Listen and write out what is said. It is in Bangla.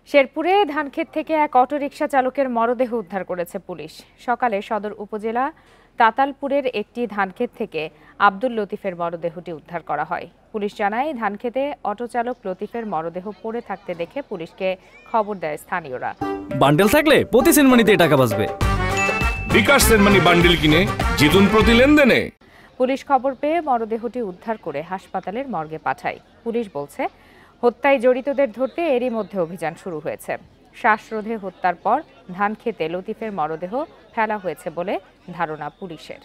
শেরপুরে ধানক্ষেত থেকে এক অটোরিকশা চালকের মরদেহ উদ্ধার করেছে পুলিশ। সকালে সদর উপজেলা তাতালপুরের একটি ধানক্ষেত থেকে আব্দুল লতিফের মরদেহটি উদ্ধার করা হয়। পুলিশ জানায়, ধানক্ষেতে অটো চালক লতিফের মরদেহ পড়ে থাকতে দেখে পুলিশকে খবর দেয় স্থানীয়রা। বান্ডেল থাকলে প্রতি সেনমানিতে টাকা বাঁচবে। বিকাশ সেনমানি বান্ডেল কিনে জিতুন প্রতি লেনদেনে। পুলিশ খবর পেয়ে মরদেহটি উদ্ধার করে হাসপাতালের মর্গে পাঠায়। পুলিশ বলছে, হত্যায় জড়িতদের ধরতে এরই মধ্যে অভিযান শুরু হয়েছে। শ্বাসরোধে হত্যার পর ধানক্ষেতে লতিফের মরদেহ ফেলা হয়েছে বলে ধারণা পুলিশের।